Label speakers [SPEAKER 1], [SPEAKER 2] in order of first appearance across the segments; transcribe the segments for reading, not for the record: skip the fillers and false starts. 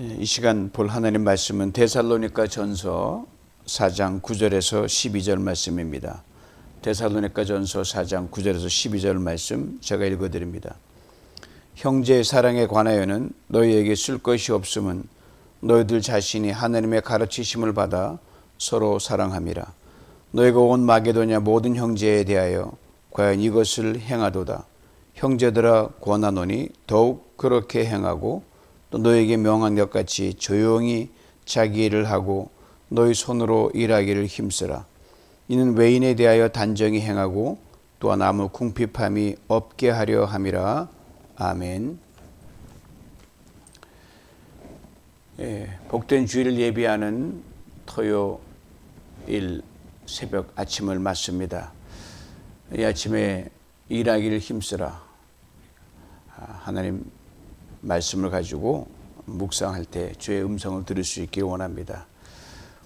[SPEAKER 1] 이 시간 볼 하나님 말씀은 데살로니가 전서 4장 9절에서 12절 말씀입니다. 데살로니가 전서 4장 9절에서 12절 말씀 제가 읽어드립니다. 형제의 사랑에 관하여는 너희에게 쓸 것이 없음은 너희들 자신이 하나님의 가르치심을 받아 서로 사랑함이라. 너희가 온 마게도냐 모든 형제에 대하여 과연 이것을 행하도다. 형제들아 권하노니 더욱 그렇게 행하고 또 너에게 명한 것 같이 조용히 자기 일을 하고 너희 손으로 일하기를 힘쓰라. 이는 외인에 대하여 단정히 행하고 또한 아무 궁핍함이 없게 하려 함이라. 아멘. 복된 주일을 예비하는 토요일 새벽 아침을 맞습니다. 이 아침에 일하기를 힘쓰라. 하나님 말씀을 가지고 묵상할 때 주의 음성을 들을 수 있기를 원합니다.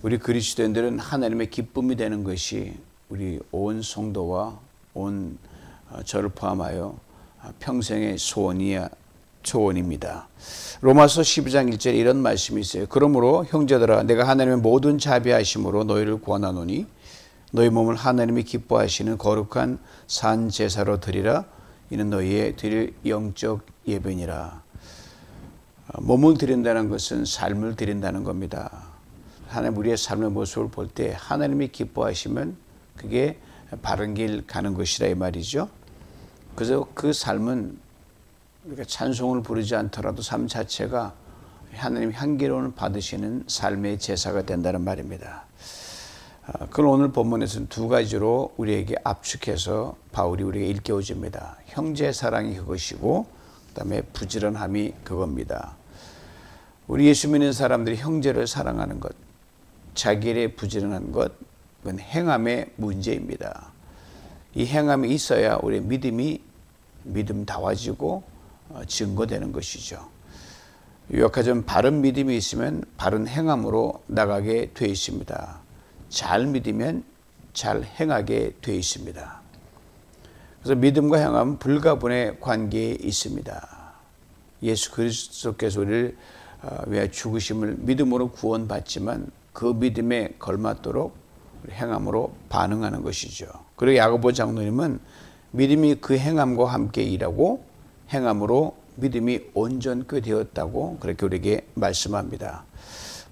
[SPEAKER 1] 우리 그리스도인들은 하나님의 기쁨이 되는 것이 우리 온 성도와 온 저를 포함하여 평생의 소원입니다. 로마서 12장 1절에 이런 말씀이 있어요. 그러므로 형제들아 내가 하나님의 모든 자비하심으로 너희를 권하노니 너희 몸을 하나님이 기뻐하시는 거룩한 산 제사로 드리라. 이는 너희의 드릴 영적 예배니라. 몸을 드린다는 것은 삶을 드린다는 겁니다. 하나님 우리의 삶의 모습을 볼 때 하나님이 기뻐하시면 그게 바른 길 가는 것이라 이 말이죠. 그래서 그 삶은 우리가 찬송을 부르지 않더라도 삶 자체가 하나님 향기로움을 받으시는 삶의 제사가 된다는 말입니다. 그걸 오늘 본문에서는 두 가지로 우리에게 압축해서 바울이 우리에게 일깨워줍니다. 형제 사랑이 그것이고 그다음에 부지런함이 그겁니다. 우리 예수 믿는 사람들이 형제를 사랑하는 것, 자기 일에 부지런한 것, 그건 행함의 문제입니다. 이 행함이 있어야 우리의 믿음다워지고 증거되는 것이죠. 요약하자면 바른 믿음이 있으면 바른 행함으로 나가게 되어 있습니다. 잘 믿으면 잘 행하게 되어 있습니다. 그래서 믿음과 행함은 불가분의 관계에 있습니다. 예수 그리스도께서 우리를 위하여 죽으심을 믿음으로 구원받지만 그 믿음에 걸맞도록 행함으로 반응하는 것이죠. 그리고 야고보 장로님은 믿음이 그 행함과 함께 일하고 행함으로 믿음이 온전케 되었다고 그렇게 우리에게 말씀합니다.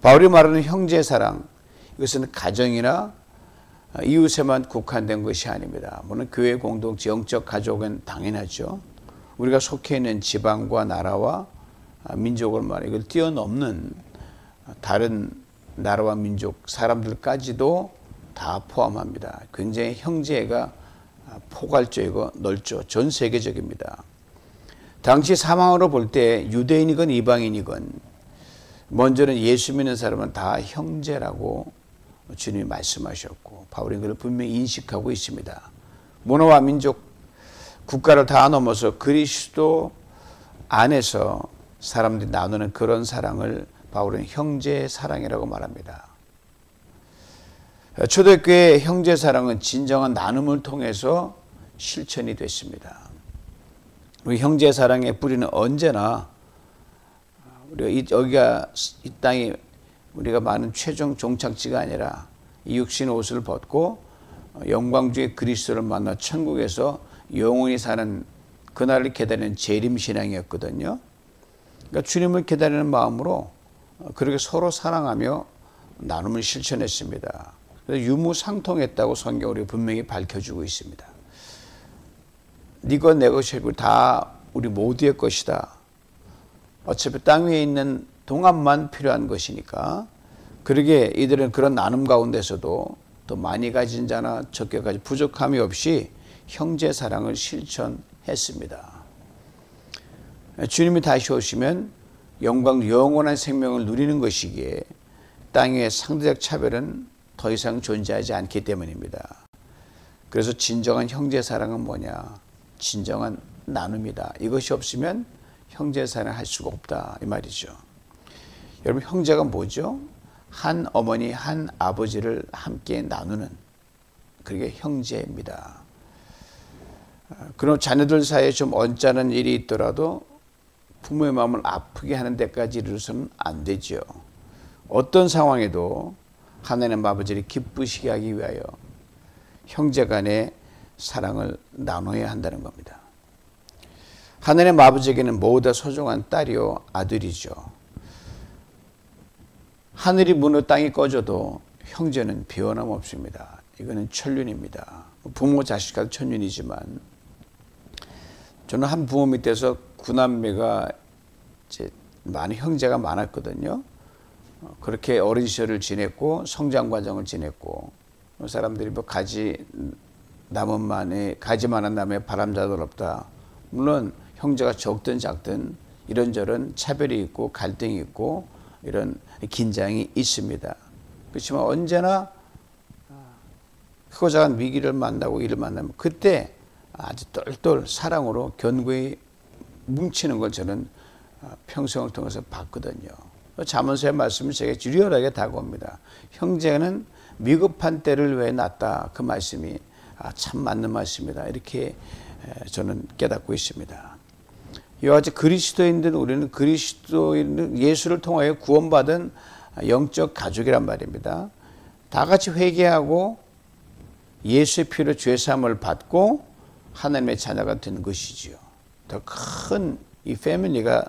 [SPEAKER 1] 바울이 말하는 형제 사랑, 이것은 가정이나 이웃에만 국한된 것이 아닙니다. 물론 교회 공동체, 영적 가족은 당연하죠. 우리가 속해 있는 지방과 나라와 민족을 말해 이걸 뛰어넘는 다른 나라와 민족, 사람들까지도 다 포함합니다. 굉장히 형제가 포괄적이고 넓죠. 전 세계적입니다. 당시 상황으로 볼 때 유대인이건 이방인이건 먼저는 예수 믿는 사람은 다 형제라고 주님이 말씀하셨고 바울이 그걸 분명히 인식하고 있습니다. 문화와 민족, 국가를 다 넘어서 그리스도 안에서 사람들이 나누는 그런 사랑을 바울은 형제 사랑이라고 말합니다. 초대교회의 형제 사랑은 진정한 나눔을 통해서 실천이 됐습니다. 우리 형제 사랑의 뿌리는 언제나 여기가 이 땅이 우리가 많은 최종 종착지가 아니라 이 육신의 옷을 벗고 영광주의 그리스도를 만나 천국에서 영원히 사는 그날을 기다리는 재림신앙이었거든요. 그러니까 주님을 기다리는 마음으로 그렇게 서로 사랑하며 나눔을 실천했습니다. 그래서 유무상통했다고 성경이 분명히 밝혀주고 있습니다. 네 것 내 것이 다 우리 모두의 것이다. 어차피 땅 위에 있는 동안만 필요한 것이니까 그러게 이들은 그런 나눔 가운데서도 또 많이 가진 자나 적게 가진 부족함이 없이 형제 사랑을 실천했습니다. 주님이 다시 오시면 영원한 생명을 누리는 것이기에 땅 위에 상대적 차별은 더 이상 존재하지 않기 때문입니다. 그래서 진정한 형제 사랑은 뭐냐? 진정한 나눔이다. 이것이 없으면 형제 사랑을 할 수가 없다 이 말이죠. 여러분 형제가 뭐죠? 한 어머니 한 아버지를 함께 나누는 그게 형제입니다. 그럼 자녀들 사이에 좀 언짢은 일이 있더라도 부모의 마음을 아프게 하는 데까지 이르러서는 안 되죠. 어떤 상황에도 하나님 아버지를 기쁘시게 하기 위하여 형제 간의 사랑을 나눠야 한다는 겁니다. 하나님 아버지에게는 모두 소중한 딸이요 아들이죠. 하늘이 무너 땅이 꺼져도 형제는 변함없습니다. 이거는 천륜입니다. 부모 자식과도 천륜이지만 저는 한 부모 밑에서 9남매가 이제 많은 형제가 많았거든요. 그렇게 어린 시절을 지냈고 성장 과정을 지냈고 사람들이 뭐 가지 많은 나무에 바람자도 없다. 물론 형제가 적든 작든 이런저런 차별이 있고 갈등이 있고 이런 긴장이 있습니다. 그렇지만 언제나 크고 작은 위기를 만나고 일을 만나면 그때 아주 똘똘 사랑으로 견고히 뭉치는 걸 저는 평생을 통해서 봤거든요. 잠언서의 말씀은 제게 리얼하게 다가옵니다. 형제는 미급한 때를 왜 낳다. 그 말씀이 참 맞는 말씀이다. 이렇게 저는 깨닫고 있습니다. 이와 같이 그리스도인들 우리는 그리스도인 예수를 통하여 구원받은 영적 가족이란 말입니다. 다 같이 회개하고 예수의 피로 죄사함을 받고 하나님의 자녀가 되는 것이지요. 더 큰 이 패밀리가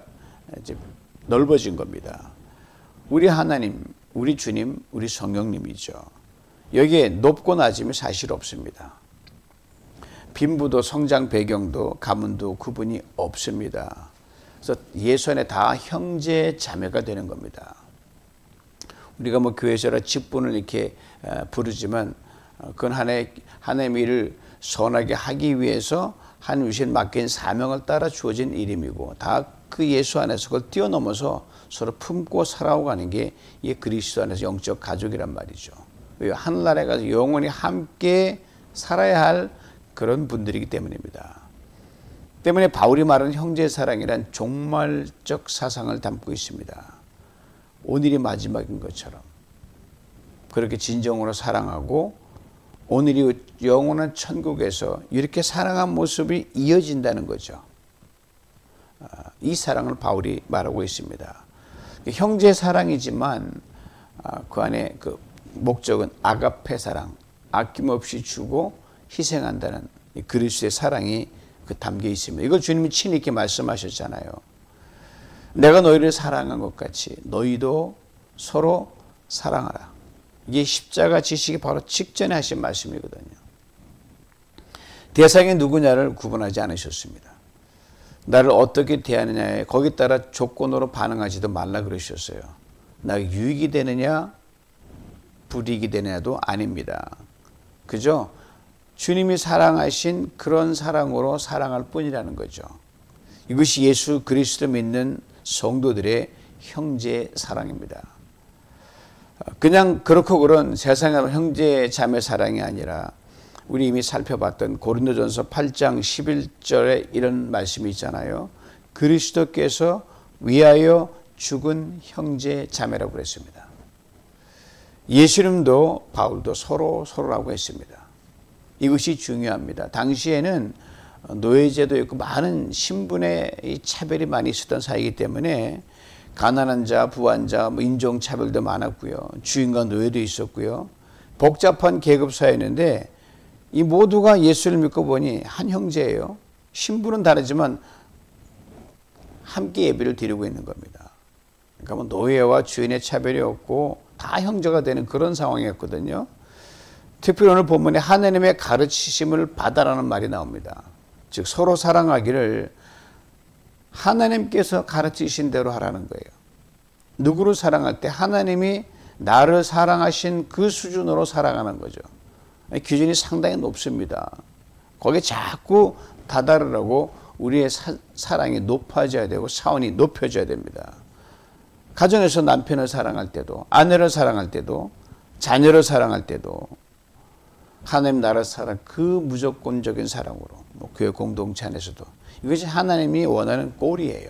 [SPEAKER 1] 이제 넓어진 겁니다. 우리 하나님, 우리 주님, 우리 성령님이죠. 여기에 높고 낮음이 사실 없습니다. 빈부도 성장 배경도 가문도 구분이 없습니다. 그래서 예수 안에 다 형제 자매가 되는 겁니다. 우리가 뭐 교회에서 직분을 이렇게 부르지만 그건 하나님의 일을 선하게 하기 위해서 하나님 주신 맡긴 사명을 따라 주어진 이름이고 다 그 예수 안에서 그걸 뛰어넘어서 서로 품고 살아가는 게 이 그리스도 안에서 영적 가족이란 말이죠. 하늘나라에 가서 영원히 함께 살아야 할 그런 분들이기 때문입니다. 때문에 바울이 말하는 형제 사랑이란 종말적 사상을 담고 있습니다. 오늘이 마지막인 것처럼 그렇게 진정으로 사랑하고 오늘이 영원한 천국에서 이렇게 사랑한 모습이 이어진다는 거죠. 이 사랑을 바울이 말하고 있습니다. 형제 사랑이지만 그 안에 그 목적은 아가페 사랑, 아낌없이 주고 희생한다는 그리스도의 사랑이 담겨 있습니다. 이걸 주님이 친히 이렇게 말씀하셨잖아요. 내가 너희를 사랑한 것 같이 너희도 서로 사랑하라. 이게 십자가 지시기 바로 직전에 하신 말씀이거든요. 대상이 누구냐를 구분하지 않으셨습니다. 나를 어떻게 대하느냐에 거기에 따라 조건으로 반응하지도 말라 그러셨어요. 나에게 유익이 되느냐 불이익이 되느냐도 아닙니다. 그죠? 주님이 사랑하신 그런 사랑으로 사랑할 뿐이라는 거죠. 이것이 예수 그리스도 믿는 성도들의 형제 사랑입니다. 그냥 그렇고 그런 세상의 형제 자매 사랑이 아니라 우리 이미 살펴봤던 고린도전서 8장 11절에 이런 말씀이 있잖아요. 그리스도께서 위하여 죽은 형제 자매라고 그랬습니다. 예수님도 바울도 서로라고 했습니다. 이것이 중요합니다. 당시에는 노예제도 있고 많은 신분의 차별이 많이 있었던 사이이기 때문에 가난한 자, 부한 자, 인종차별도 많았고요. 주인과 노예도 있었고요. 복잡한 계급 사회였는데 이 모두가 예수를 믿고 보니 한 형제예요. 신분은 다르지만 함께 예배를 드리고 있는 겁니다. 그러니까 뭐 노예와 주인의 차별이 없고 다 형제가 되는 그런 상황이었거든요. 특별히 오늘 본문에 하나님의 가르치심을 받아라는 말이 나옵니다. 즉 서로 사랑하기를 하나님께서 가르치신 대로 하라는 거예요. 누구를 사랑할 때 하나님이 나를 사랑하신 그 수준으로 사랑하는 거죠. 기준이 상당히 높습니다. 거기에 자꾸 다다르라고 우리의 사랑이 높아져야 되고 차원이 높여져야 됩니다. 가정에서 남편을 사랑할 때도 아내를 사랑할 때도 자녀를 사랑할 때도 하나님 나라 사랑 그 무조건적인 사랑으로 교회 공동체 안에서도 이것이 하나님이 원하는 꼴이에요.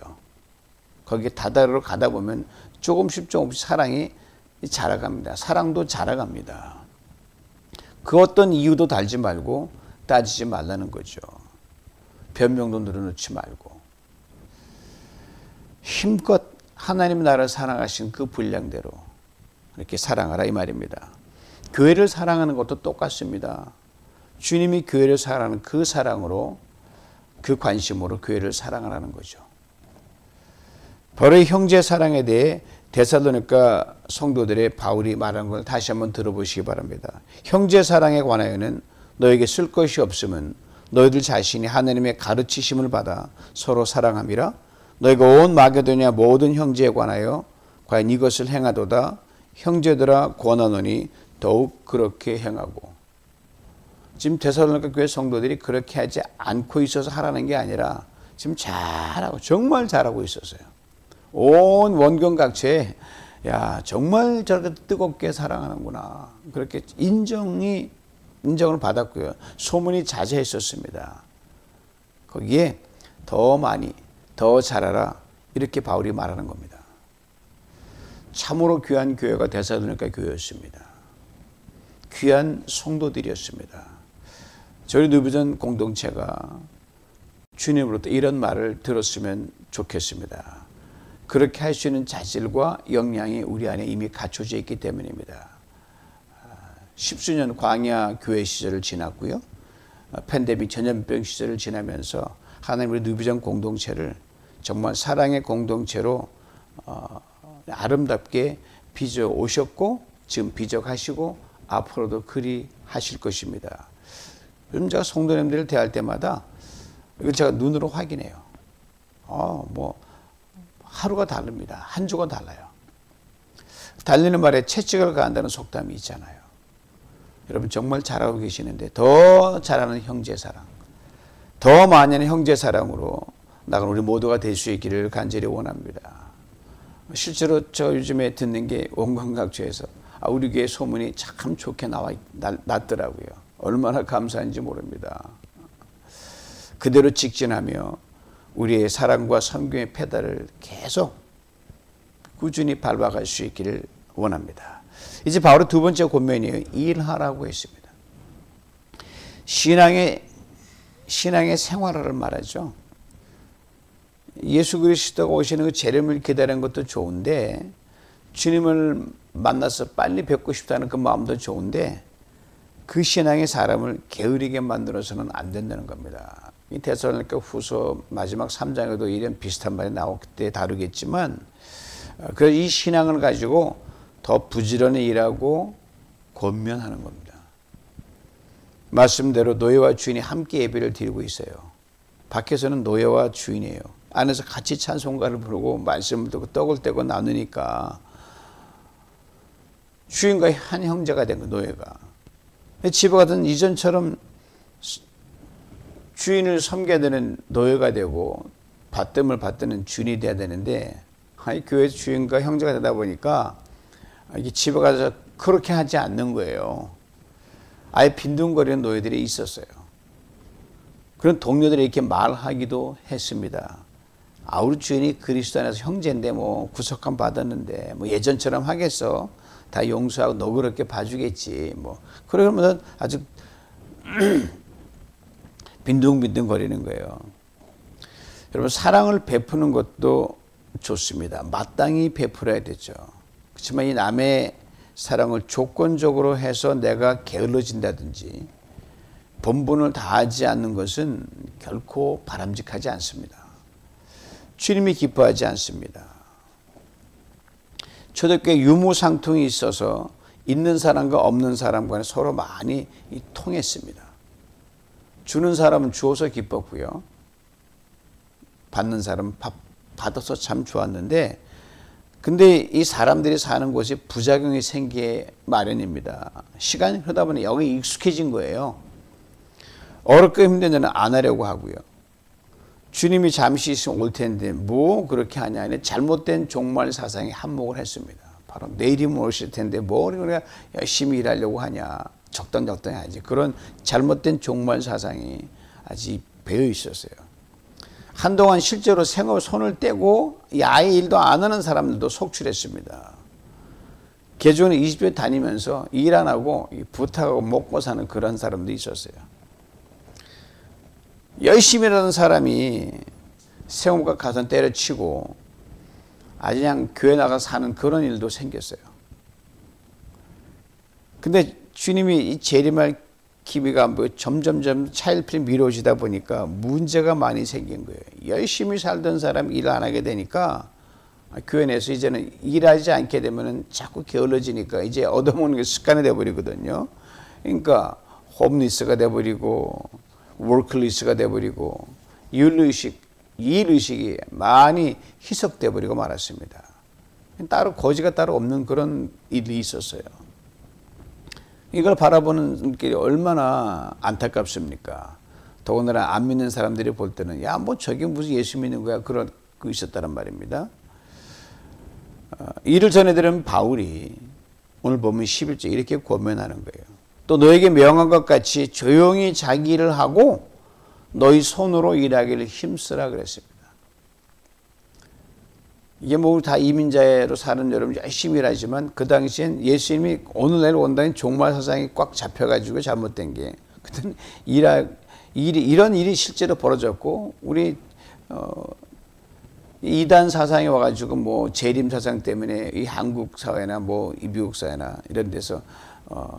[SPEAKER 1] 거기에 다다르러 가다 보면 조금씩 사랑이 자라갑니다. 사랑도 자라갑니다. 그 어떤 이유도 달지 말고 따지지 말라는 거죠. 변명도 늘어놓지 말고. 힘껏 하나님 나라를 사랑하신 그 분량대로 이렇게 사랑하라 이 말입니다. 교회를 사랑하는 것도 똑같습니다. 주님이 교회를 사랑하는 그 사랑으로, 그 관심으로 교회를 사랑하라는 거죠. 바로 형제 사랑에 대해 데살로니가 성도들의 바울이 말하는 걸 다시 한번 들어보시기 바랍니다. 형제 사랑에 관하여는 너에게 쓸 것이 없으면 너희들 자신이 하나님의 가르치심을 받아 서로 사랑함이라. 너희가 온 마게도냐 모든 형제에 관하여 과연 이것을 행하도다. 형제들아 권하노니 더욱 그렇게 행하고. 지금 데살로니가 교회 성도들이 그렇게 하지 않고 있어서 하라는 게 아니라 지금 잘하고, 정말 잘하고 있었어요. 온 원경각처에 야 정말 저렇게 뜨겁게 사랑하는구나, 그렇게 인정을 받았고요. 소문이 자자했었습니다. 거기에 더 많이 더 잘하라 이렇게 바울이 말하는 겁니다. 참으로 귀한 교회가 데살로니가 교회였습니다. 귀한 성도들이었습니다. 저희 누비전 공동체가 주님으로부터 이런 말을 들었으면 좋겠습니다. 그렇게 할 수 있는 자질과 역량이 우리 안에 이미 갖춰져 있기 때문입니다. 10수년 광야 교회 시절을 지났고요. 팬데믹 전염병 시절을 지나면서 하나님 우리 누비전 공동체를 정말 사랑의 공동체로 아름답게 빚어 오셨고, 지금 빚어가시고 앞으로도 그리 하실 것입니다. 요즘 제가 성도님들을 대할 때마다 이걸 제가 눈으로 확인해요. 하루가 다릅니다. 한 주가 달라요. 달리는 말에 채찍을 가한다는 속담이 있잖아요. 여러분 정말 잘하고 계시는데 더 잘하는 형제사랑, 더 많은 형제사랑으로 나가는 우리 모두가 될 수 있기를 간절히 원합니다. 실제로 저 요즘에 듣는 게 원광각주에서 우리 교회 소문이 참 좋게 났더라고요. 얼마나 감사한지 모릅니다. 그대로 직진하며 우리의 사랑과 섬김의 페달을 계속 꾸준히 밟아갈 수 있기를 원합니다. 이제 바로 두 번째 권면이에요. 일하라고 했습니다. 신앙의 생활화를 말하죠. 예수 그리스도가 오시는 그 재림을 기다리는 것도 좋은데, 주님을 만나서 빨리 뵙고 싶다는 그 마음도 좋은데, 그 신앙의 사람을 게으르게 만들어서는 안 된다는 겁니다. 이 데살로니가 후서 마지막 3장에도 이런 비슷한 말이 나올 때 다루겠지만, 그래서 이 신앙을 가지고 더 부지런히 일하고 권면하는 겁니다. 말씀대로 노예와 주인이 함께 예배를 드리고 있어요. 밖에서는 노예와 주인이에요. 안에서 같이 찬송가를 부르고 말씀을 듣고 떡을 떼고 나누니까 주인과 한 형제가 된 거예요, 노예가. 집에 가든 이전처럼 주인을 섬겨야 되는 노예가 되고 받듦을 받드는 주인이 돼야 되는데, 교회 주인과 형제가 되다 보니까 이게 집에 가서 그렇게 하지 않는 거예요. 아예 빈둥거리는 노예들이 있었어요. 그런 동료들이 이렇게 말하기도 했습니다. 우리 주인이 그리스도 안에서 형제인데 구속함 받았는데 예전처럼 하겠어? 다 용서하고 너그럽게 봐주겠지. 그러면 아주 빈둥빈둥거리는 거예요. 여러분 사랑을 베푸는 것도 좋습니다. 마땅히 베풀어야 되죠. 그렇지만 이 남의 사랑을 조건적으로 해서 내가 게을러진다든지 본분을 다하지 않는 것은 결코 바람직하지 않습니다. 주님이 기뻐하지 않습니다. 초대교회 유무상통이 있어서 있는 사람과 없는 사람 간에 서로 많이 통했습니다. 주는 사람은 주어서 기뻤고요. 받는 사람은 받아서 참 좋았는데, 근데 이 사람들이 사는 곳이 부작용이 생기게 마련입니다. 시간이 흐르다 보니 여기 익숙해진 거예요. 어렵고 힘든 데는 안 하려고 하고요. 주님이 잠시 있으면 올 텐데 그렇게 하냐. 잘못된 종말 사상에 한몫을 했습니다. 바로 내일이면 오실 텐데 우리가 열심히 일하려고 하냐. 적당히 하지. 그런 잘못된 종말 사상이 아직 배어 있었어요. 한동안 실제로 생업 손을 떼고 아예 일도 안 하는 사람들도 속출했습니다. 개종에 20년 다니면서 일 안 하고 부탁하고 먹고 사는 그런 사람도 있었어요. 열심히 일하는 사람이 생업과 가선 때려치고 아주 그냥 교회 나가서 사는 그런 일도 생겼어요. 근데 주님이 이 재림할 기미가 뭐 점점점 차일피일 미뤄지다 보니까 문제가 많이 생긴 거예요. 열심히 살던 사람 일 안 하게 되니까 교회 내에서 이제는 일하지 않게 되면은 자꾸 게을러지니까 이제 얻어먹는 게 습관이 돼버리거든요. 그러니까 홈리스가 돼버리고 워크리스가 돼버리고 일의식이 많이 희석돼버리고 말았습니다. 따로 거지가 따로 없는 그런 일이 있었어요. 이걸 바라보는 길이 얼마나 안타깝습니까? 더군다나 안 믿는 사람들이 볼 때는 야, 뭐 저게 무슨 예수 믿는 거야, 그런 거 있었다는 말입니다. 이를 전해들은 바울이 오늘 보면 11절 이렇게 고면하는 거예요. 또 너에게 명한 것 같이 조용히 자기 일을 하고 너희 손으로 일하기를 힘쓰라 그랬습니다. 이게 뭐 다 이민자로 사는 여러분 열심히 일하지만 그 당시엔 예수님이 오늘날 온다는 종말 사상이 꽉 잡혀가지고 잘못된 게 그때 이런 일이 실제로 벌어졌고 우리 이단 사상이 와가지고 뭐 재림 사상 때문에 이 한국 사회나 뭐 이 미국 사회나 이런 데서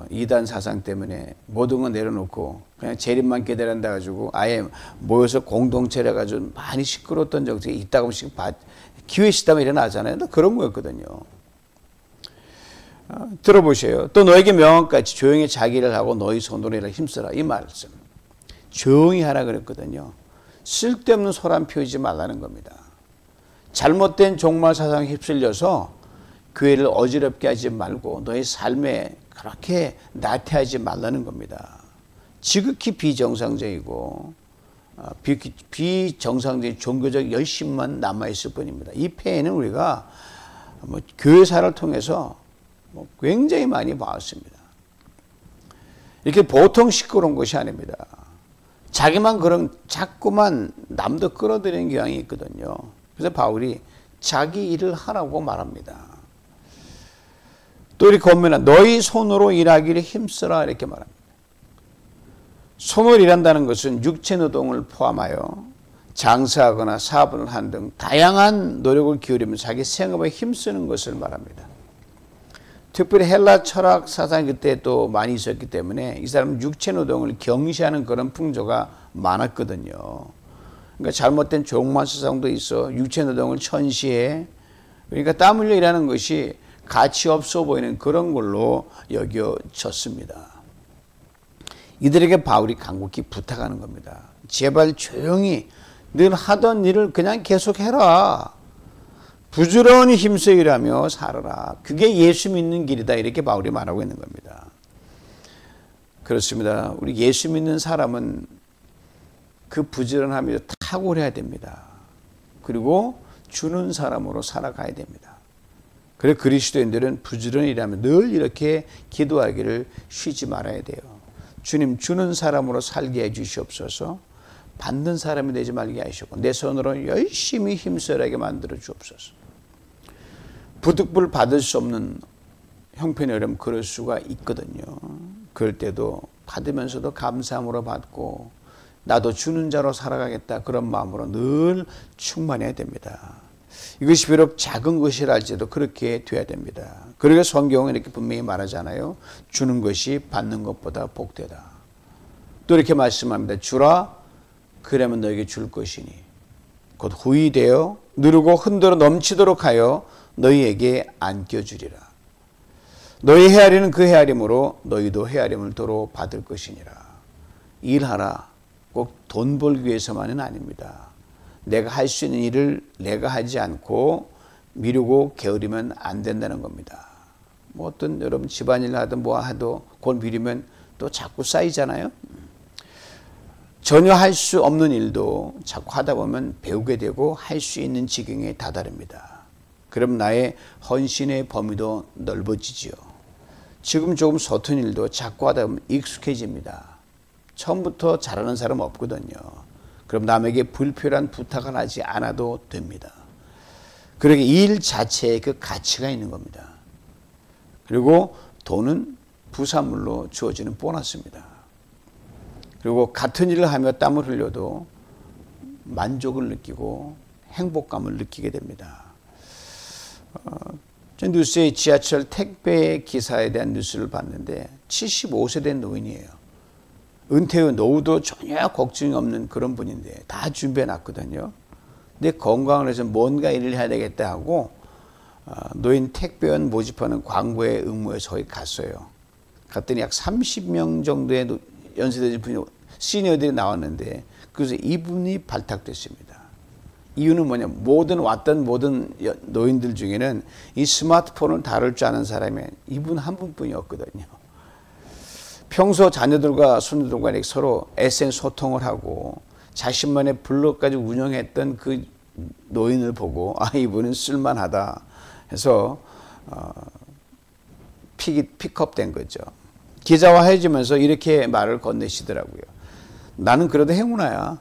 [SPEAKER 1] 이단 사상 때문에 모든 건 내려놓고 그냥 재림만 기다린다 가지고 아예 모여서 공동체를 가지고 많이 시끄러웠던 적이 있다고씩 기회 시다면 일어나잖아요. 그런 거였거든요. 들어보세요. 또 너에게 명함같이 조용히 자기를 하고 너희 손으로 일을 힘쓰라. 이 말씀. 조용히 하라 그랬거든요. 쓸데없는 소란 피우지 말라는 겁니다. 잘못된 종말 사상에 휩쓸려서 교회를 어지럽게 하지 말고 너의 삶에 그렇게 나태하지 말라는 겁니다. 지극히 비정상적이고 비정상적인 종교적 열심만 남아있을 뿐입니다. 이 폐해는 우리가 뭐 교회사를 통해서 굉장히 많이 봤습니다. 이렇게 보통 시끄러운 것이 아닙니다. 자꾸만 남도 끌어들이는 경향이 있거든요. 그래서 바울이 자기 일을 하라고 말합니다. 또 이렇게 보면 너희 손으로 일하기를 힘쓰라 이렇게 말합니다. 손으로 일한다는 것은 육체 노동을 포함하여 장사하거나 사업을 한 등 다양한 노력을 기울이면서 자기 생업에 힘쓰는 것을 말합니다. 특별히 헬라 철학 사상이 그때 또 많이 있었기 때문에 이 사람은 육체 노동을 경시하는 그런 풍조가 많았거든요. 그러니까 잘못된 종말 사상도 있어 육체 노동을 천시해. 그러니까 땀 흘려 일하는 것이 가치 없어 보이는 그런 걸로 여겨졌습니다. 이들에게 바울이 간곡히 부탁하는 겁니다. 제발 조용히 늘 하던 일을 그냥 계속해라. 부지런히 힘써 일하며 살아라. 그게 예수 믿는 길이다. 이렇게 바울이 말하고 있는 겁니다. 그렇습니다. 우리 예수 믿는 사람은 그 부지런함이 탁월해야 됩니다. 그리고 주는 사람으로 살아가야 됩니다. 그래 그리스도인들은 부지런히 일하며 늘 이렇게 기도하기를 쉬지 말아야 돼요. 주님 주는 사람으로 살게 해 주시옵소서. 받는 사람이 되지 말게 하시고 내 손으로 열심히 힘쓰라게 만들어 주옵소서. 부득불 받을 수 없는 형편이 어려면 그럴 수가 있거든요. 그럴 때도 받으면서도 감사함으로 받고 나도 주는 자로 살아가겠다 그런 마음으로 늘 충만해야 됩니다. 이것이 비록 작은 것이랄지도 그렇게 돼야 됩니다. 그러니까 성경은 이렇게 분명히 말하잖아요. 주는 것이 받는 것보다 복되다. 또 이렇게 말씀합니다. 주라 그러면 너에게 줄 것이니 곧 후히되어 누르고 흔들어 넘치도록 하여 너희에게 안겨주리라. 너희 헤아리는 그 헤아림으로 너희도 헤아림을 도로 받을 것이니라. 일하라. 꼭 돈 벌기 위해서만은 아닙니다. 내가 할 수 있는 일을 내가 하지 않고 미루고 게으르면 안 된다는 겁니다. 뭐 어떤 여러분 집안일 하든 뭐 하도 그걸 미루면 또 자꾸 쌓이잖아요. 전혀 할 수 없는 일도 자꾸 하다 보면 배우게 되고 할 수 있는 지경에 다다릅니다. 그럼 나의 헌신의 범위도 넓어지지요. 지금 조금 서툰 일도 자꾸 하다 보면 익숙해집니다. 처음부터 잘하는 사람 없거든요. 그럼 남에게 불필요한 부탁을 하지 않아도 됩니다. 그러게 일 자체에 그 가치가 있는 겁니다. 그리고 돈은 부산물로 주어지는 보너스입니다. 그리고 같은 일을 하며 땀을 흘려도 만족을 느끼고 행복감을 느끼게 됩니다. 저 뉴스에 지하철 택배 기사에 대한 뉴스를 봤는데 75세 된 노인이에요. 은퇴 후 노후도 전혀 걱정이 없는 그런 분인데 다 준비해 놨거든요. 근데 건강을 위해서 뭔가 일을 해야 되겠다 하고 노인 택배원 모집하는 광고에 응모해서 거기 갔어요. 갔더니 약 30명 정도의 연세대신 분이 시니어들이 나왔는데 그래서 이분이 발탁됐습니다. 이유는 뭐냐, 왔던 모든 노인들 중에는 이 스마트폰을 다룰 줄 아는 사람이 이분 한 분뿐이었거든요. 평소 자녀들과 손주들과 이렇게 서로 SNS 소통을 하고 자신만의 블로그까지 운영했던 그 노인을 보고 이분은 쓸만하다 해서 픽업된 거죠. 기자와 헤어지면서 이렇게 말을 건네시더라고요. 나는 그래도 행운아야.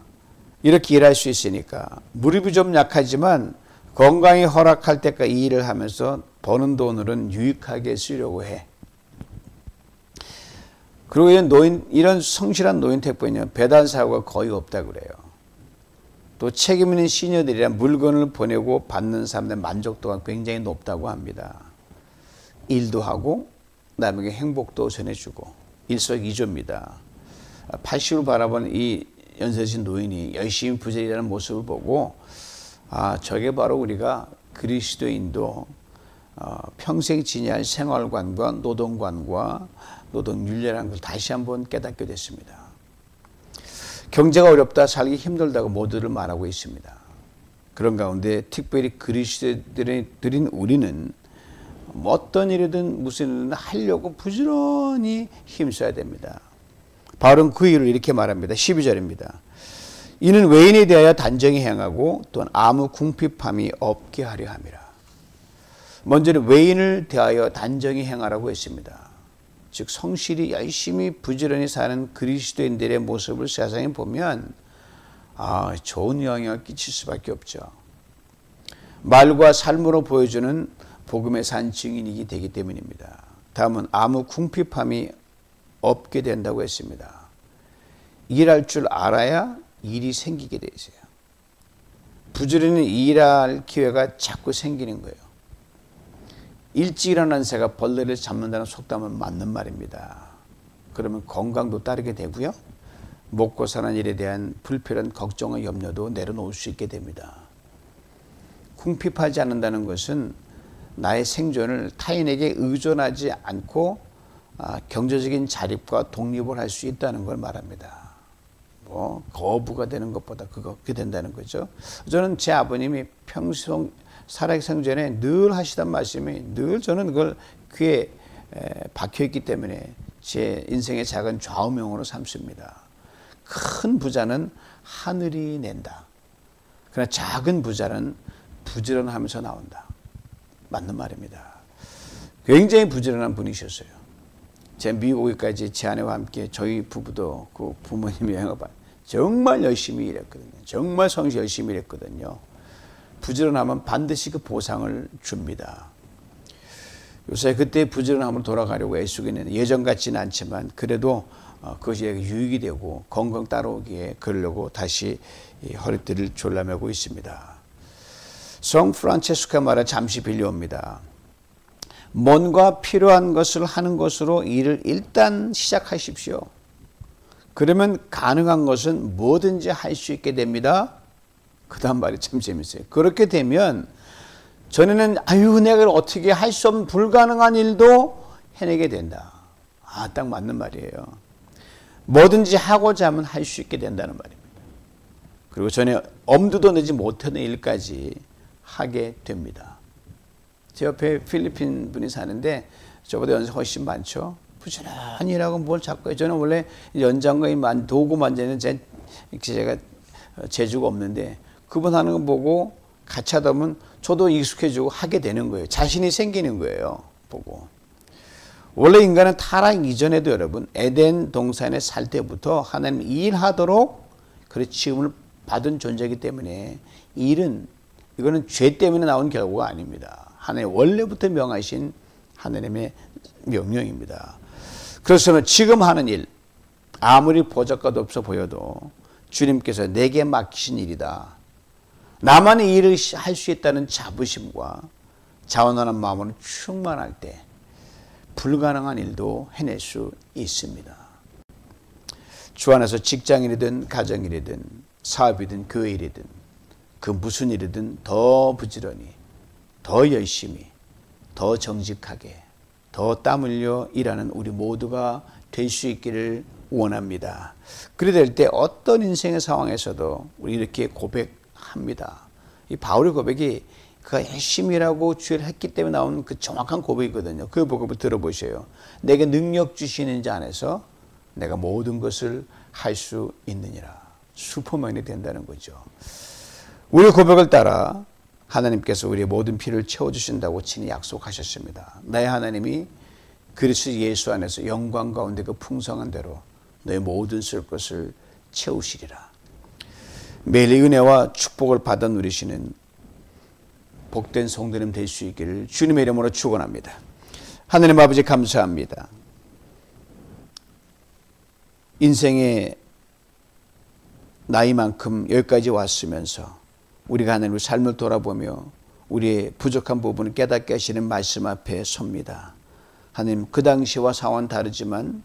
[SPEAKER 1] 이렇게 일할 수 있으니까. 무릎이 좀 약하지만 건강이 허락할 때까지 이 일을 하면서 버는 돈으로는 유익하게 쓰려고 해. 그리고 이런 성실한 노인 택배는 배달 사고가 거의 없다 그래요. 또 책임 있는 시니어들이란 물건을 보내고 받는 사람들의 만족도가 굉장히 높다고 합니다. 일도 하고 남에게 행복도 전해주고 일석이조입니다. 80을 바라보는 이 연세신 노인이 열심히 부지런히 일하는 모습을 보고 저게 바로 우리가 그리스도인도 평생 지니할 생활관과 노동관과 노동윤리라는 걸 다시 한번 깨닫게 됐습니다. 경제가 어렵다, 살기 힘들다고 모두를 말하고 있습니다. 그런 가운데 특별히 그리스도인들인 우리는 어떤 일이든 무슨 일이든 하려고 부지런히 힘써야 됩니다. 바울은 그 이유를 이렇게 말합니다. 12절입니다. 이는 외인에 대하여 단정히 행하고 또한 아무 궁핍함이 없게 하려 함이라. 먼저는 외인을 대하여 단정히 행하라고 했습니다. 즉 성실히 열심히 부지런히 사는 그리스도인들의 모습을 세상에 보면 좋은 영향을 끼칠 수밖에 없죠. 말과 삶으로 보여주는 복음의 산 증인이 되기 때문입니다. 다음은 아무 궁핍함이 없게 된다고 했습니다. 일할 줄 알아야 일이 생기게 돼 있어요. 부지런히 일할 기회가 자꾸 생기는 거예요. 일찍 일어난 새가 벌레를 잡는다는 속담은 맞는 말입니다. 그러면 건강도 따르게 되고요. 먹고 사는 일에 대한 불필요한 걱정과 염려도 내려놓을 수 있게 됩니다. 궁핍하지 않는다는 것은 나의 생존을 타인에게 의존하지 않고 경제적인 자립과 독립을 할 수 있다는 걸 말합니다. 거부가 되는 것보다 그게 된다는 거죠. 저는 제 아버님이 평생 살아생전에 늘 하시던 말씀이 늘 저는 그걸 귀에 박혀있기 때문에 제 인생의 작은 좌우명으로 삼습니다. 큰 부자는 하늘이 낸다. 그러나 작은 부자는 부지런하면서 나온다. 맞는 말입니다. 굉장히 부지런한 분이셨어요. 제 미국 오기까지 제 아내와 함께 저희 부부도 그 부모님 여행을 정말 열심히 일했거든요. 정말 성실 열심히 일했거든요. 부지런하면 반드시 그 보상을 줍니다. 요새 그때 부지런함으로 돌아가려고 애쓰고 있는데 예전 같지는 않지만 그래도 그것이 유익이 되고 건강 따라오기에 그러려고 다시 허리띠를 졸라매고 있습니다. 성 프란체스코의 말을 잠시 빌려옵니다. 뭔가 필요한 것을 하는 것으로 일을 일단 시작하십시오. 그러면 가능한 것은 뭐든지 할 수 있게 됩니다. 그 다음 말이 참 재밌어요. 그렇게 되면 전에는 내가 어떻게 할 수 없는 불가능한 일도 해내게 된다. 딱 맞는 말이에요. 뭐든지 하고자 하면 할 수 있게 된다는 말입니다. 그리고 전에 엄두도 내지 못하는 일까지 하게 됩니다. 제 옆에 필리핀 분이 사는데 저보다 연세 훨씬 많죠. 부지런히 일하고 뭘 자꾸 해요. 저는 원래 연장거리 도구 만지는 제가 재주가 없는데 그분 하는 거 보고 같이 하다 보면 저도 익숙해지고 하게 되는 거예요. 자신이 생기는 거예요. 보고. 원래 인간은 타락 이전에도 여러분 에덴 동산에 살 때부터 하나님 일하도록 그런 지음을 받은 존재이기 때문에 이거는 죄 때문에 나온 결과가 아닙니다. 하나님 원래부터 명하신 하나님의 명령입니다. 그래서 지금 하는 일 아무리 보잘것 없어 보여도 주님께서 내게 맡기신 일이다. 나만의 일을 할 수 있다는 자부심과 자원하는 마음으로 충만할 때 불가능한 일도 해낼 수 있습니다. 주 안에서 직장인이든 가정일이든 사업이든 교회일이든 그 무슨 일이든 더 부지런히, 더 열심히, 더 정직하게, 더 땀 흘려 일하는 우리 모두가 될 수 있기를 원합니다. 그래 될 때 어떤 인생의 상황에서도 우리 이렇게 고백합니다. 이 바울의 고백이 그가 열심히 일하고 주의를 했기 때문에 나온 그 정확한 고백이거든요. 그 고백을 들어보세요. 내게 능력 주시는 자 안에서 내가 모든 것을 할 수 있느니라. 슈퍼맨이 된다는 거죠. 우리 고백을 따라 하나님께서 우리의 모든 필요를 채워주신다고 친히 약속하셨습니다. 나의 하나님이 그리스도 예수 안에서 영광 가운데 그 풍성한 대로 너의 모든 쓸 것을 채우시리라. 매일 은혜와 축복을 받아 누리시는 복된 성도님 될 수 있기를 주님의 이름으로 축원합니다. 하나님 아버지 감사합니다. 인생의 나이만큼 여기까지 왔으면서 우리가 하나님의 삶을 돌아보며 우리의 부족한 부분을 깨닫게 하시는 말씀 앞에 섭니다. 하나님, 그 당시와 상황은 다르지만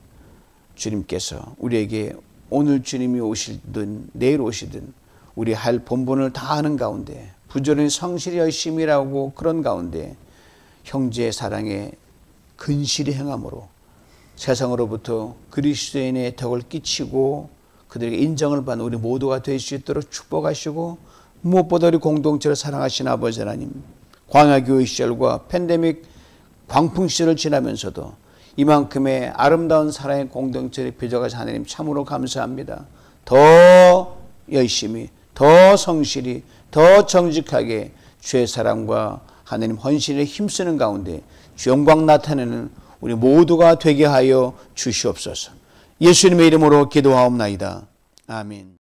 [SPEAKER 1] 주님께서 우리에게 오늘 주님이 오시든 내일 오시든 우리 할 본분을 다 하는 가운데 부지런히 성실히 열심히 일하고 그런 가운데 형제의 사랑에 근실히 행함으로 세상으로부터 그리스도인의 덕을 끼치고 그들에게 인정을 받는 우리 모두가 될 수 있도록 축복하시고, 무엇보다 우리 공동체를 사랑하신 아버지 하나님, 광야교회 시절과 팬데믹 광풍 시절을 지나면서도 이만큼의 아름다운 사랑의 공동체를 빚어가신 하나님 참으로 감사합니다. 더 열심히, 더 성실히, 더 정직하게 주의 사랑과 하나님 헌신에 힘쓰는 가운데 주 영광 나타내는 우리 모두가 되게 하여 주시옵소서. 예수님의 이름으로 기도하옵나이다. 아멘.